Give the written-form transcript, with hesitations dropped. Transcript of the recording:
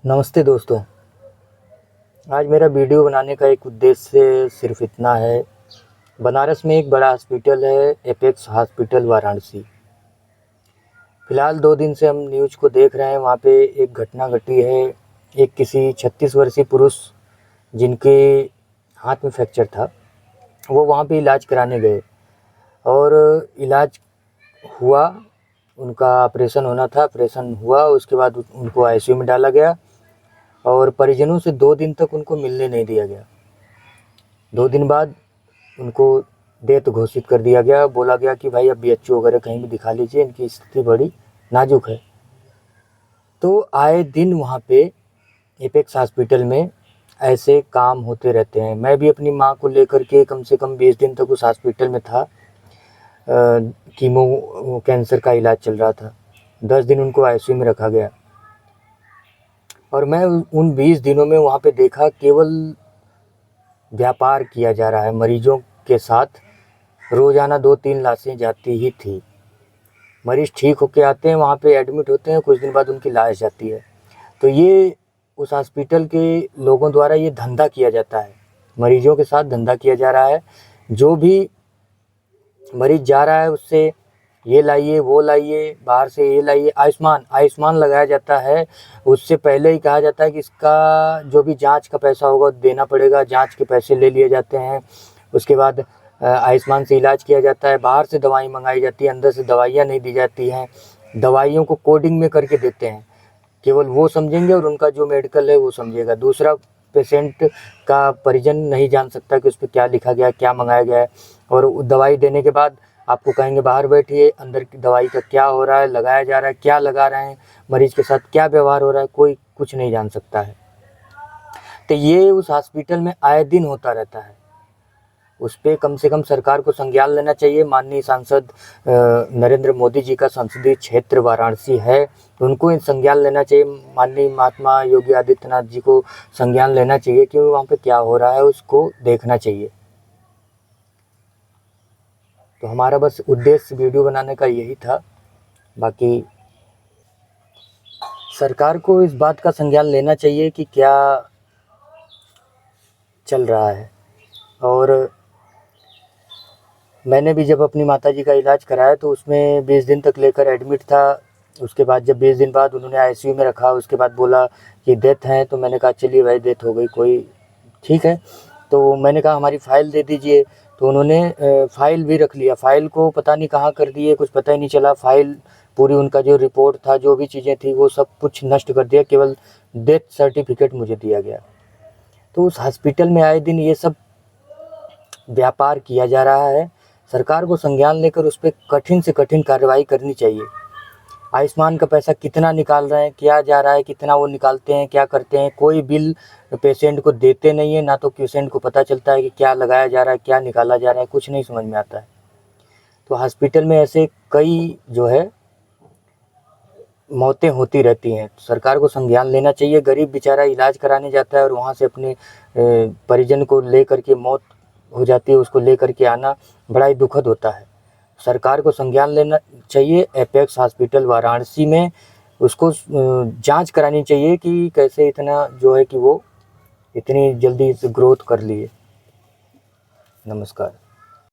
नमस्ते दोस्तों। आज मेरा वीडियो बनाने का एक उद्देश्य सिर्फ इतना है। बनारस में एक बड़ा हॉस्पिटल है, एपेक्स हॉस्पिटल वाराणसी। फ़िलहाल 2 दिन से हम न्यूज़ को देख रहे हैं। वहाँ पे एक घटना घटी है। एक किसी 36 वर्षीय पुरुष जिनके हाथ में फ्रैक्चर था, वो वहाँ पे इलाज कराने गए और इलाज हुआ। उनका ऑपरेशन होना था, ऑपरेशन हुआ। उसके बाद उनको आईसीयू में डाला गया और परिजनों से 2 दिन तक उनको मिलने नहीं दिया गया। 2 दिन बाद उनको डेथ घोषित कर दिया गया। बोला गया कि भाई अब बीएचओ वगैरह कहीं भी दिखा लीजिए, इनकी स्थिति बड़ी नाजुक है। तो आए दिन वहाँ पे एपेक्स हॉस्पिटल में ऐसे काम होते रहते हैं। मैं भी अपनी माँ को लेकर के कम से कम 20 दिन तक उस हॉस्पिटल में था। कीमो कैंसर का इलाज चल रहा था। 10 दिन उनको आईसीयू में रखा गया और मैं उन 20 दिनों में वहाँ पे देखा केवल व्यापार किया जा रहा है मरीजों के साथ। रोज़ाना 2-3 लाशें जाती ही थी। मरीज़ ठीक होके आते हैं, वहाँ पे एडमिट होते हैं, कुछ दिन बाद उनकी लाश जाती है। तो ये उस हॉस्पिटल के लोगों द्वारा ये धंधा किया जाता है, मरीजों के साथ धंधा किया जा रहा है। जो भी मरीज़ जा रहा है उससे ये लाइए, वो लाइए, बाहर से ये लाइए। आयुष्मान लगाया जाता है। उससे पहले ही कहा जाता है कि इसका जो भी जाँच का पैसा होगा देना पड़ेगा। जाँच के पैसे ले लिए जाते हैं। उसके बाद आयुष्मान से इलाज किया जाता है। बाहर से दवाई मंगाई जाती है, अंदर से दवाइयाँ नहीं दी जाती हैं। दवाइयों को कोडिंग में करके देते हैं, केवल वो समझेंगे और उनका जो मेडिकल है वो समझेगा। दूसरा पेशेंट का परिजन नहीं जान सकता कि उस पे क्या लिखा गया है, क्या मंगाया गया है। और दवाई देने के बाद आपको कहेंगे बाहर बैठिए, अंदर की दवाई का क्या हो रहा है, लगाया जा रहा है, क्या लगा रहे हैं, मरीज़ के साथ क्या व्यवहार हो रहा है, कोई कुछ नहीं जान सकता है। तो ये उस हॉस्पिटल में आए दिन होता रहता है। उस पे कम से कम सरकार को संज्ञान लेना चाहिए। माननीय सांसद नरेंद्र मोदी जी का संसदीय क्षेत्र वाराणसी है, तो उनको संज्ञान लेना चाहिए। माननीय महात्मा योगी आदित्यनाथ जी को संज्ञान लेना चाहिए कि वहाँ पे क्या हो रहा है, उसको देखना चाहिए। तो हमारा बस उद्देश्य वीडियो बनाने का यही था। बाकी सरकार को इस बात का संज्ञान लेना चाहिए कि क्या चल रहा है। और मैंने भी जब अपनी माताजी का इलाज कराया तो उसमें 20 दिन तक लेकर एडमिट था। उसके बाद जब 20 दिन बाद उन्होंने आईसीयू में रखा, उसके बाद बोला कि डेथ है। तो मैंने कहा चलिए भाई डेथ हो गई, कोई ठीक है। तो मैंने कहा हमारी फ़ाइल दे दीजिए। तो उन्होंने फ़ाइल भी रख लिया। फ़ाइल को पता नहीं कहाँ कर दिए, कुछ पता ही नहीं चला। फ़ाइल पूरी, उनका जो रिपोर्ट था, जो भी चीज़ें थी, वो सब कुछ नष्ट कर दिया। केवल डेथ सर्टिफिकेट मुझे दिया गया। तो उस हॉस्पिटल में आए दिन ये सब व्यापार किया जा रहा है। सरकार को संज्ञान लेकर उस पर कठिन से कठिन कार्रवाई करनी चाहिए। आयुष्मान का पैसा कितना निकाल रहे हैं, क्या जा रहा है, कितना वो निकालते हैं, क्या करते हैं, कोई बिल पेशेंट को देते नहीं है। ना तो पेशेंट को पता चलता है कि क्या लगाया जा रहा है, क्या निकाला जा रहा है, कुछ नहीं समझ में आता है। तो हॉस्पिटल में ऐसे कई जो है मौतें होती रहती हैं। सरकार को संज्ञान लेना चाहिए। गरीब बेचारा इलाज कराने जाता है और वहाँ से अपने परिजन को लेकर के मौत हो जाती है। उसको लेकर के आना बड़ा ही दुखद होता है। सरकार को संज्ञान लेना चाहिए। एपेक्स हॉस्पिटल वाराणसी में उसको जांच करानी चाहिए कि कैसे इतना जो है कि वो इतनी जल्दी से ग्रोथ कर लिए। नमस्कार।